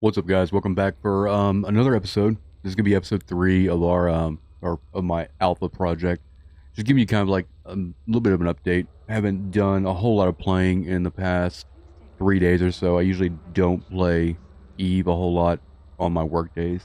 What's up, guys? Welcome back for another episode. This is gonna be episode 3 of our or of my alpha project. Just giving you kind of like a little bit of an update. I haven't done a whole lot of playing in the past 3 days or so. I usually don't play Eve a whole lot on my work days.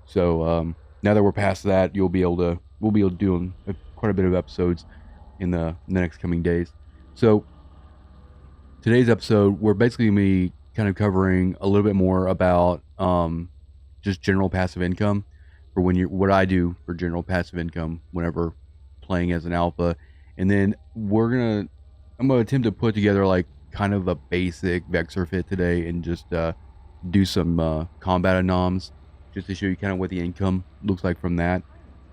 So now that we're past that, we'll be able to do quite a bit of episodes in the next coming days. So today's episode, we're basically going to be kind of covering a little bit more about just general passive income for what I do for general passive income whenever playing as an alpha. And then I'm gonna attempt to put together like kind of a basic Vexor fit today and just do some combat anoms just to show you kind of what the income looks like from that.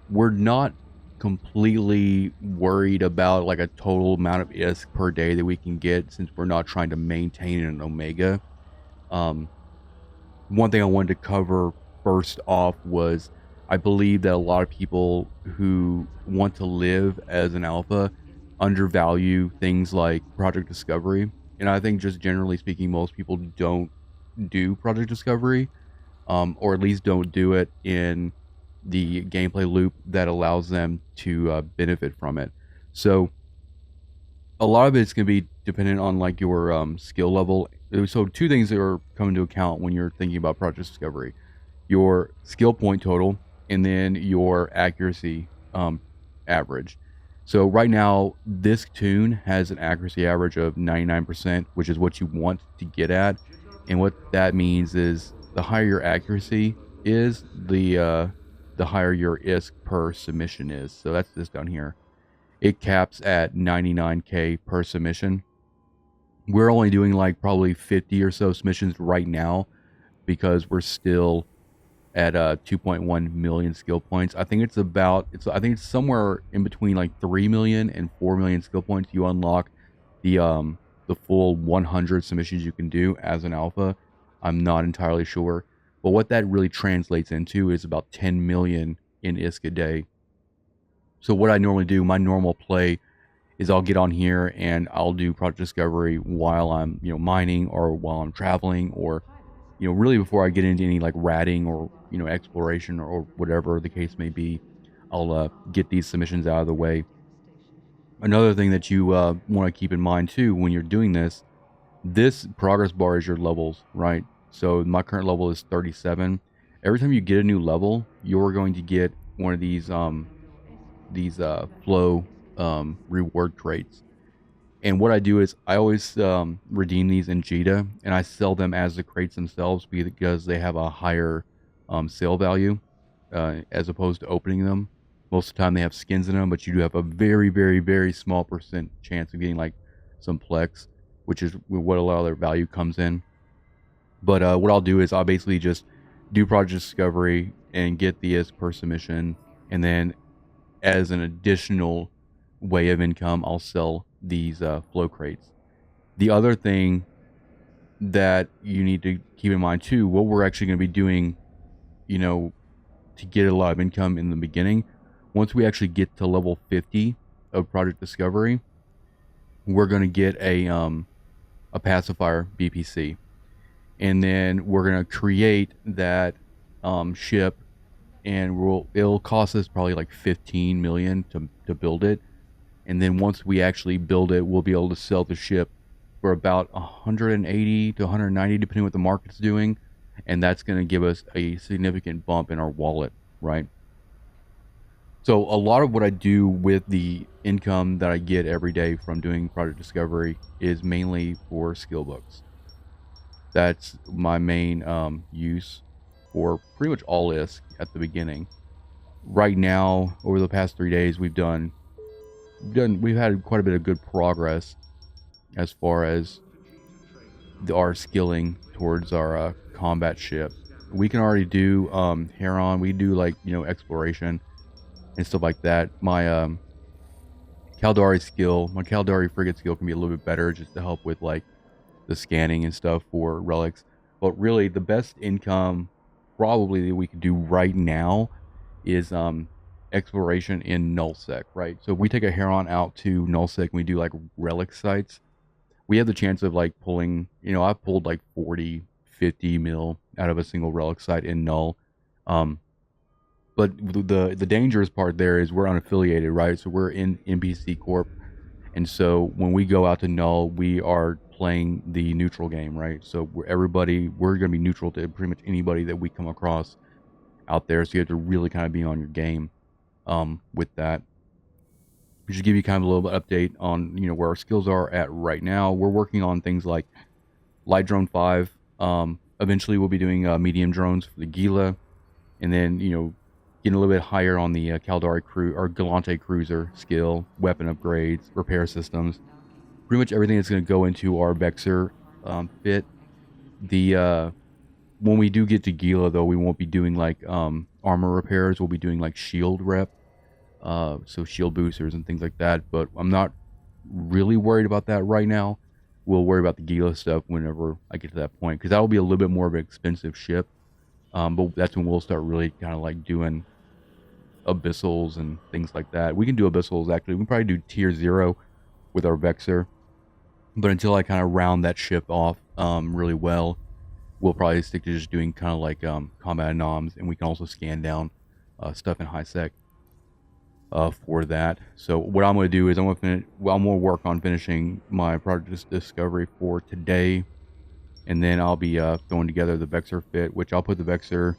We're not completely worried about like a total amount of ISK per day that we can get, since we're not trying to maintain an omega. One thing I wanted to cover first off was, I believe that a lot of people who want to live as an alpha undervalue things like project discovery. And I think, just generally speaking, most people don't do project discovery, or at least don't do it in the gameplay loop that allows them to benefit from it. So a lot of it's going to be dependent on like your skill level. So two things that are coming into account when you're thinking about project discovery: your skill point total, and then your accuracy average. So right now, this tune has an accuracy average of 99%, which is what you want to get at. And what that means is, the higher your accuracy is, the higher your ISK per submission is. So that's this down here. It caps at 99k per submission. We're only doing like probably 50 or so submissions right now because we're still at 2.1 million skill points. I think it's somewhere in between like 3 million and 4 million skill points. You unlock the full 100 submissions you can do as an alpha. I'm not entirely sure, but what that really translates into is about 10 million in ISK a day. So what I normally do, my normal play, is I'll get on here and I'll do project discovery while I'm mining, or while I'm traveling, or really before I get into any like ratting or exploration, or whatever the case may be. I'll get these submissions out of the way. Another thing that you want to keep in mind too when you're doing this progress bar is your levels, right? So my current level is 37. Every time you get a new level, you're going to get one of these flow reward traits. And what I do is I always redeem these in Jita, and I sell them as the crates themselves because they have a higher sale value as opposed to opening them. Most of the time they have skins in them, but you do have a very, very, very small percent chance of getting like some plex, which is what a lot of their value comes in. But what I'll do is I'll basically just do project discovery and get the ISK per submission, and then as an additional way of income, I'll sell these flow crates. The other thing that you need to keep in mind too, what we're actually going to be doing, to get a lot of income in the beginning, once we actually get to level 50 of project discovery, we're going to get a pacifier BPC, and then we're going to create that ship, and it'll cost us probably like 15 million to build it. And then once we actually build it, we'll be able to sell the ship for about 180 to 190, depending what the market's doing. And that's going to give us a significant bump in our wallet, right? So a lot of what I do with the income that I get every day from doing project discovery is mainly for skill books. That's my main use for pretty much all ISK at the beginning. Right now, over the past 3 days, we've had quite a bit of good progress as far as our skilling towards our combat ship. We can already do Heron. We do like exploration and stuff like that. My Caldari frigate skill can be a little bit better, just to help with like the scanning and stuff for relics. But really, the best income probably that we could do right now is exploration in nullsec, right? So if we take a Heron out to nullsec and we do like relic sites, we have the chance of like pulling, I've pulled like 40, 50 mil out of a single relic site in null. But the dangerous part there is we're unaffiliated, right? So we're in NPC Corp, and so when we go out to null, we are playing the neutral game, right? So we're going to be neutral to pretty much anybody that we come across out there. So you have to really kind of be on your game with that. We should give you kind of a little bit update on where our skills are at right now. We're working on things like light drone 5. Eventually we'll be doing medium drones for the Gila, and then getting a little bit higher on the Caldari crew or Gallente cruiser skill, weapon upgrades, repair systems, pretty much everything that's going to go into our Vexor fit. The when we do get to Gila, though, we won't be doing like armor repairs. We'll be doing like shield rep, so shield boosters and things like that. But I'm not really worried about that right now. We'll worry about the Gila stuff whenever I get to that point, because that will be a little bit more of an expensive ship. But that's when we'll start really kind of like doing abyssals and things like that. We can do abyssals, actually. We can probably do tier 0 with our Vexor. But until I kind of round that ship off really well, we'll probably stick to just doing kind of like combat noms, and we can also scan down stuff in high sec for that. So what I'm going to do is I'm going to work on finishing my project discovery for today, and then I'll be throwing together the Vexor fit, which I'll put the Vexor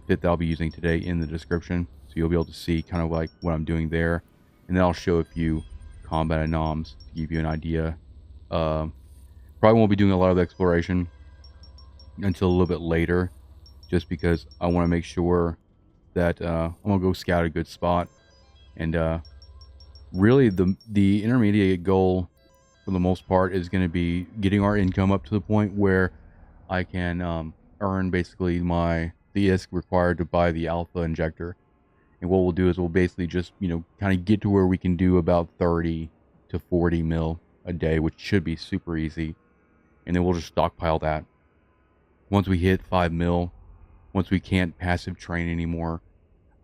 fit that I'll be using today in the description, so you'll be able to see kind of like what I'm doing there, and then I'll show a few combat noms to give you an idea. Probably won't be doing a lot of exploration until a little bit later, just because I want to make sure that I'm gonna go scout a good spot, and really the intermediate goal for the most part is going to be getting our income up to the point where I can earn basically the ISK required to buy the alpha injector. And what we'll do is we'll basically just kind of get to where we can do about 30 to 40 mil a day, which should be super easy, and then we'll just stockpile that. Once we hit 5 mil, once we can't passive train anymore,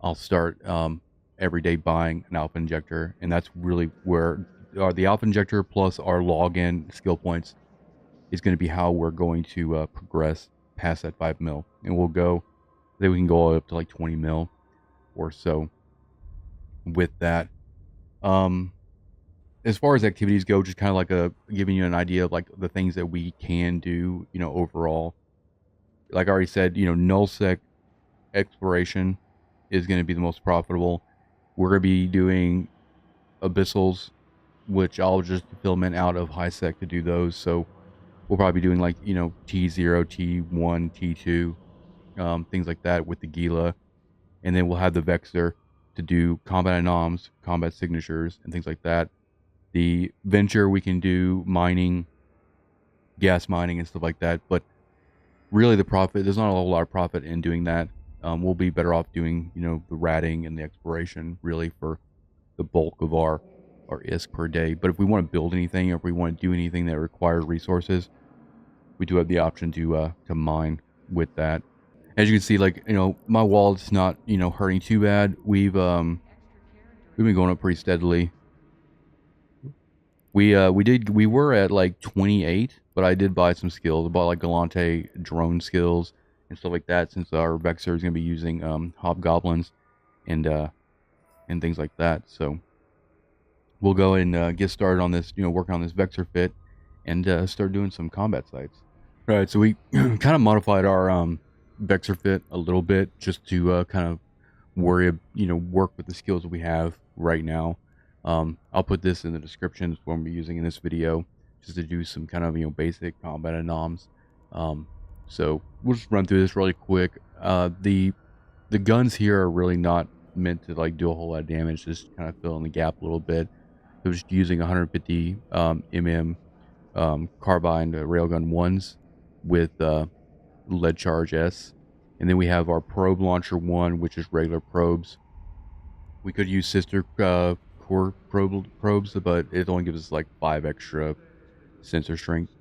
I'll start every day buying an alpha injector, and that's really where the alpha injector plus our login skill points is going to be how we're going to progress past that 5 mil, and then we can go all up to like 20 mil or so with that. As far as activities go, just kind of like giving you an idea of like the things that we can do, overall. Like I already said, nullsec exploration is going to be the most profitable. We're going to be doing abyssals, which I'll just filament out of high sec to do those. So we'll probably be doing like T0, T1, T2, things like that with the Gila, and then we'll have the Vexor to do combat anoms, combat signatures, and things like that. The Venture, we can do mining, gas mining, and stuff like that. But really, there's not a whole lot of profit in doing that. We'll be better off doing, the ratting and the exploration, really, for the bulk of our ISK per day. But if we want to build anything, or if we want to do anything that requires resources, we do have the option to mine with that. As you can see, like, my wallet's not, hurting too bad. We've been going up pretty steadily. We were at like 28, but I did buy some skills. I bought like Gallente drone skills and stuff like that, since our Vexor is going to be using Hobgoblins and things like that. So we'll go and get started on this, working on this Vexor fit, and start doing some combat sites. All right, so we kind of modified our Vexor fit a little bit, just to kind of work with the skills that we have right now. I'll put this in the description. It's what I'm using in this video, just to do some kind of basic combat anoms. So we'll just run through this really quick. The guns here are really not meant to like do a whole lot of damage, just kind of fill in the gap a little bit. So just using 150 mm Carbide Railgun Is with lead charge S, and then we have our probe launcher 1, which is regular probes. We could use sister core probes, but it only gives us like 5 extra sensor strength.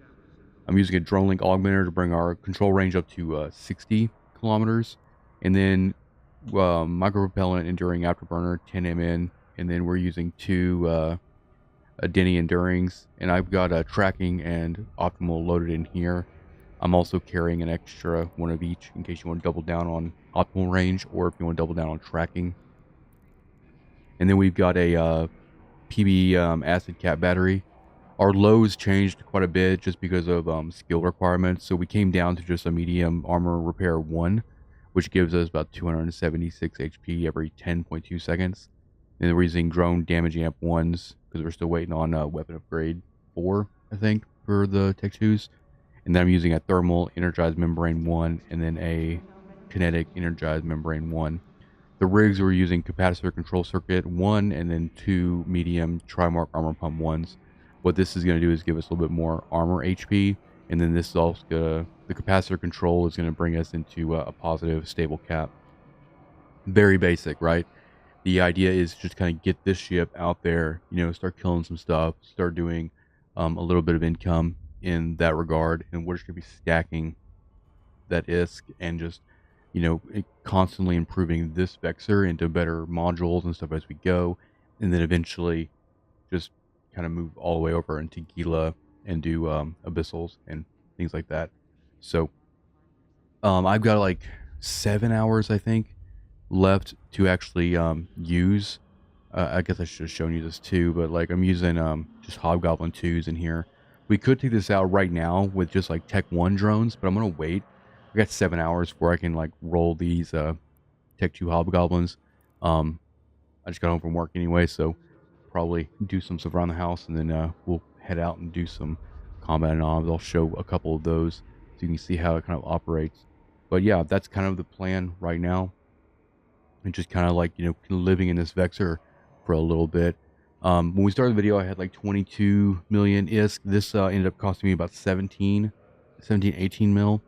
I'm using a drone link augmenter to bring our control range up to 60 kilometers, and then micropropellant enduring afterburner 10 mn, and then we're using 2 Denny endurings, and I've got tracking and optimal loaded in here. I'm also carrying an extra one of each in case you want to double down on optimal range or if you want to double down on tracking. And then we've got a PB acid cap battery. Our lows changed quite a bit just because of skill requirements. So we came down to just a medium armor repair 1, which gives us about 276 HP every 10.2 seconds. And then we're using drone damage amp 1s because we're still waiting on weapon upgrade 4, I think, for the Tech 2s. And then I'm using a thermal energized membrane 1 and then a kinetic energized membrane 1. The rigs were using capacitor control circuit 1 and then 2 medium Trimark armor pump 1s. What this is going to do is give us a little bit more armor HP, and then this is also the capacitor control is going to bring us into a positive stable cap. Very basic, right? The idea is just kind of get this ship out there, you know, start killing some stuff, start doing a little bit of income in that regard, and we're just going to be stacking that ISK and just, you know, constantly improving this Vexor into better modules and stuff as we go, and then eventually just kind of move all the way over into Gila and do abyssals and things like that. So I've got like 7 hours, I think, left to actually use. I guess I should have shown you this too, but like I'm using just Hobgoblin 2s in here. We could take this out right now with just like Tech 1 drones, but I'm gonna wait. I got 7 hours before I can like roll these Tech 2 Hobgoblins. I just got home from work anyway, so probably do some stuff around the house, and then we'll head out and do some combat knobs. I'll show a couple of those so you can see how it kind of operates. But yeah, that's kind of the plan right now, and just kind of like, you know, living in this Vexor for a little bit. When we started the video, I had like 22 million ISK. This ended up costing me about 17, 18 mil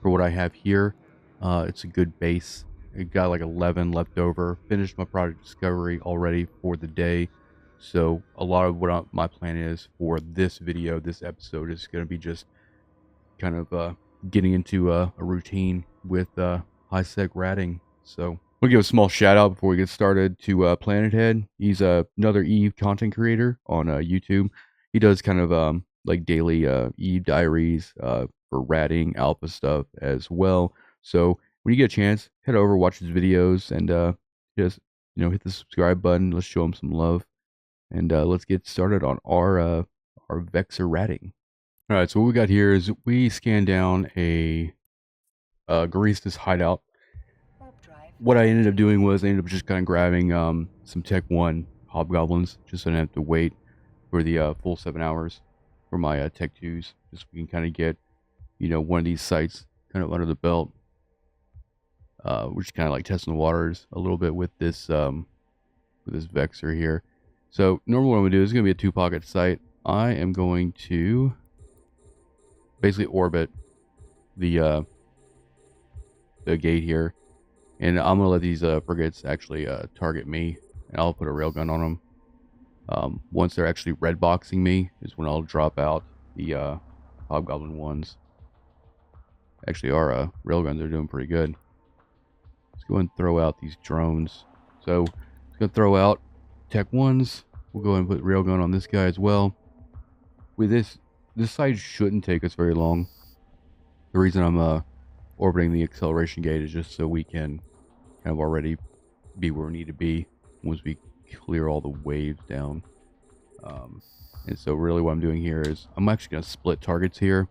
for what I have here. It's a good base. It got like 11 left over. Finished my project discovery already for the day. So a lot of what my plan is for this video, this episode, is going to be just kind of getting into a routine with high-sec ratting. So we'll give a small shout out before we get started to Planet Head. He's another Eve content creator on YouTube. He does kind of like daily Eve diaries for ratting alpha stuff as well. So when you get a chance, head over, watch his videos, and just, you know, hit the subscribe button. Let's show him some love. And let's get started on our Vexor ratting. All right, so what we got here is we scanned down a Garistas hideout. What I ended up doing was I ended up just kind of grabbing some Tech 1 Hobgoblins, just so I didn't have to wait for the full 7 hours for my Tech 2s. Just so we can kind of get, you know, one of these sites kind of under the belt. We're just kind of like testing the waters a little bit with this Vexor here. So normally what I'm going to do is going to be a 2-pocket sight. I am going to basically orbit the gate here. And I'm going to let these frigates actually target me. And I'll put a railgun on them. Once they're actually red boxing me is when I'll drop out the Hobgoblin 1s. Actually, our railguns are doing pretty good. Let's go and throw out these drones. So it's going to throw out Tech 1s. We'll go ahead and put railgun on this guy as well. With this side shouldn't take us very long. The reason I'm orbiting the acceleration gate is just so we can kind of already be where we need to be once we clear all the waves down. And so really what I'm doing here is I'm actually going to split targets here.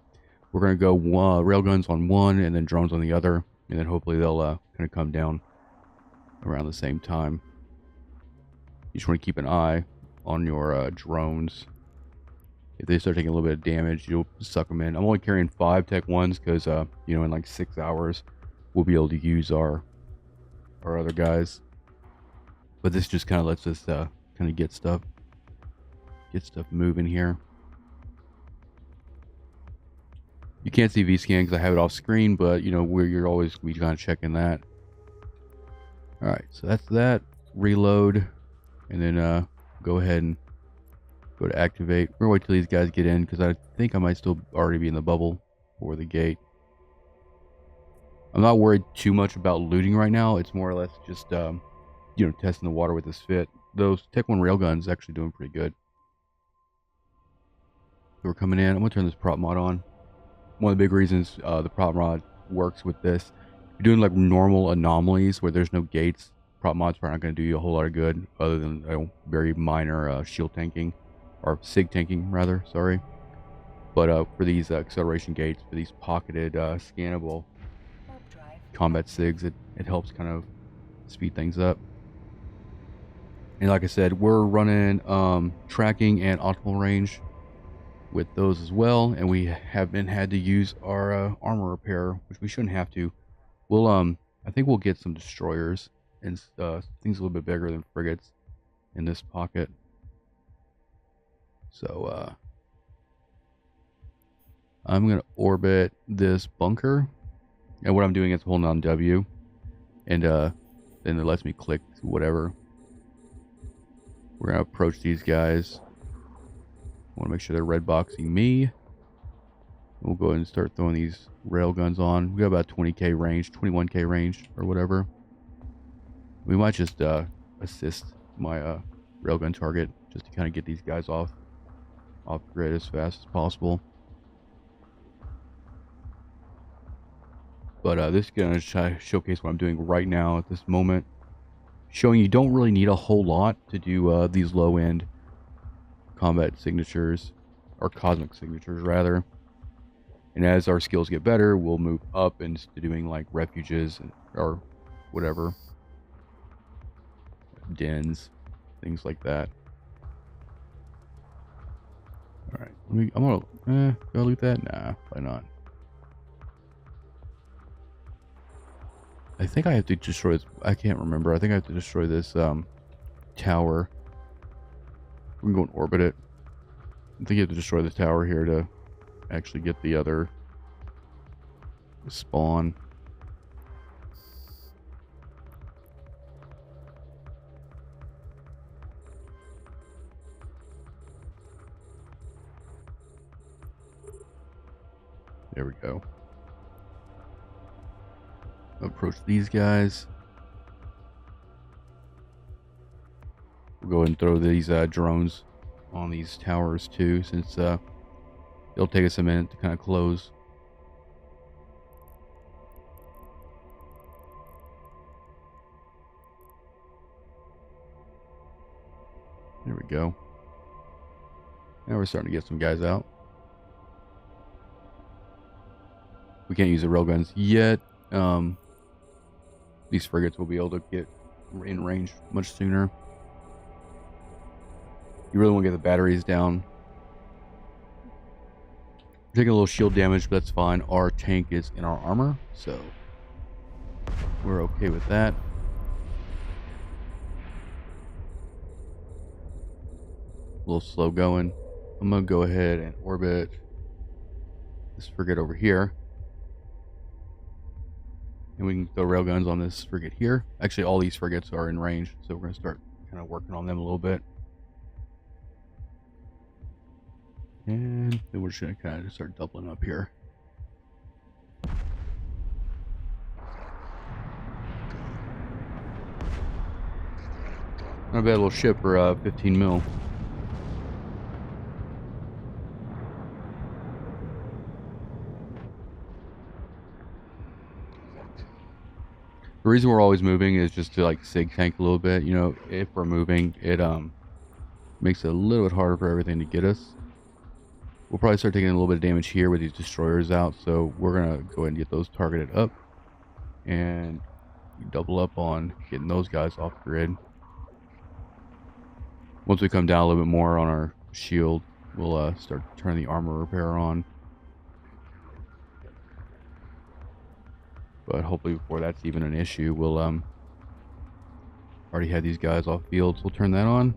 We're going to go railguns on one and then drones on the other, and then hopefully they'll kind of come down around the same time. You just want to keep an eye on your drones. If they start taking a little bit of damage, you'll suck them in. I'm only carrying 5 Tech 1s because, you know, in like 6 hours, we'll be able to use our other guys. But this just kind of lets us kind of get stuff moving here. You can't see VScan because I have it off screen, but, you know, you're always kind of checking that. All right, so that's that. Reload, and then go ahead and go to activate. We're gonna wait till these guys get in because I think I might still already be in the bubble for the gate. I'm not worried too much about looting right now. It's more or less just you know, testing the water with this fit. Those Tech 1 railguns actually doing pretty good. So we're coming in. I'm gonna turn this prop mod on. one of the big reasons the prop mod works with this. If you're doing like normal anomalies where there's no gates, prop mod's probably not going to do you a whole lot of good other than very minor shield tanking, or sig tanking rather, sorry. But for these acceleration gates, for these pocketed scannable combat sigs, it helps kind of speed things up. And like I said, we're running tracking and optimal range with those as well, and we haven't had to use our armor repair, which we shouldn't have to. We'll I think we'll get some destroyers and things a little bit bigger than frigates in this pocket. So I'm gonna orbit this bunker, and what I'm doing is holding on W, and then it lets me click whatever. We're gonna approach these guys. Want to make sure they're red boxing me. We'll go ahead and start throwing these railguns on. We got about 20k range, 21k range, or whatever. We might just assist my railgun target just to kind of get these guys off grid as fast as possible. But this is gonna try to showcase what I'm doing right now at this moment, showing you don't really need a whole lot to do these low end combat signatures, or cosmic signatures rather. And as our skills get better, we'll move up into doing like refuges or whatever, dens, things like that. All right, I'm gonna do I loot that? Nah, probably not. I think I have to destroy this. I can't remember. I think I have to destroy this tower. We can go and orbit it. I think you have to destroy the tower here to actually get the other spawn. There we go. Approach these guys. We'll go ahead and throw these drones on these towers too, since it'll take us a minute to kind of close. There we go. Now we're starting to get some guys out. We can't use the railguns yet. These frigates will be able to get in range much sooner. You really want to get the batteries down. We're taking a little shield damage, but that's fine. Our tank is in our armor, so we're okay with that. A little slow going. I'm going to go ahead and orbit this frigate over here. And we can throw railguns on this frigate here. Actually, all these frigates are in range, so we're going to start kind of working on them a little bit. And then we're just going to kind of start doubling up here. Not a bad little ship for 15 mil. The reason we're always moving is just to like sig tank a little bit. You know, if we're moving, it makes it a little bit harder for everything to get us. We'll probably start taking a little bit of damage here with these destroyers out, so we're gonna go ahead and get those targeted up and double up on getting those guys off grid. Once we come down a little bit more on our shield, we'll start turning the armor repair on. But hopefully before that's even an issue, we'll already have these guys off field, so we'll turn that on.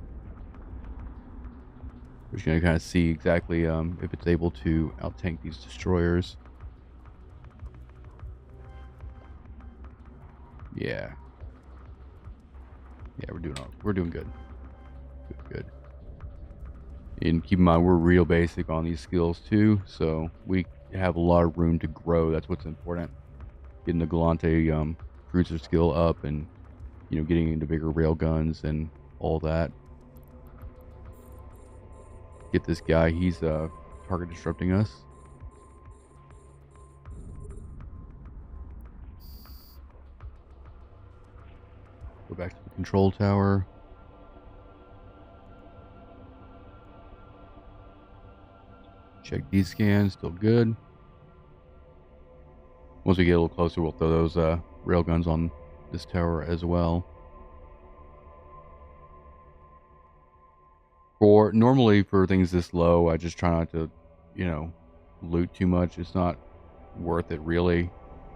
We're just going to kind of see exactly if it's able to out-tank these destroyers. Yeah. Yeah, we're doing good. Good. And keep in mind, we're real basic on these skills too, so we have a lot of room to grow. That's what's important. Getting the Gallente cruiser skill up, and you know, getting into bigger rail guns and all that. Get this guy, he's target disrupting us. Go back to the control tower. Check these scans, still good. Once we get a little closer, we'll throw those railguns on this tower as well. Normally for things this low, I just try not to, loot too much. It's not worth it really.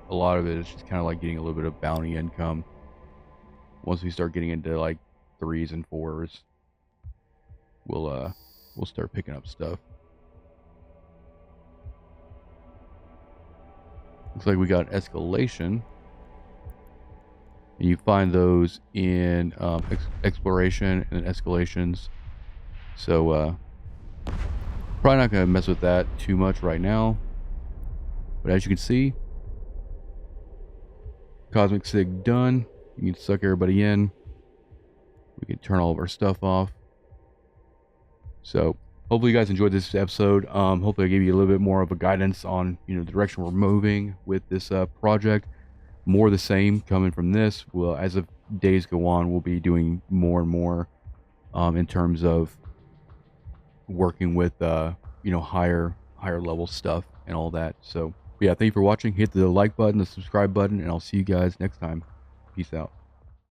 A lot of it is just kind of like getting a little bit of bounty income. Once we start getting into like 3s and 4s, we'll start picking up stuff. Looks like we got Escalation. And you find those in Exploration and Escalations. So, probably not going to mess with that too much right now. But as you can see, Cosmic Sig done. You can suck everybody in. We can turn all of our stuff off. So, hopefully you guys enjoyed this episode. Hopefully I gave you a little bit more of a guidance on, the direction we're moving with this project. More the same coming from this. Well, as the days go on, we'll be doing more and more in terms of working with, higher level stuff and all that. So, yeah, thank you for watching. Hit the like button, the subscribe button, and I'll see you guys next time. Peace out.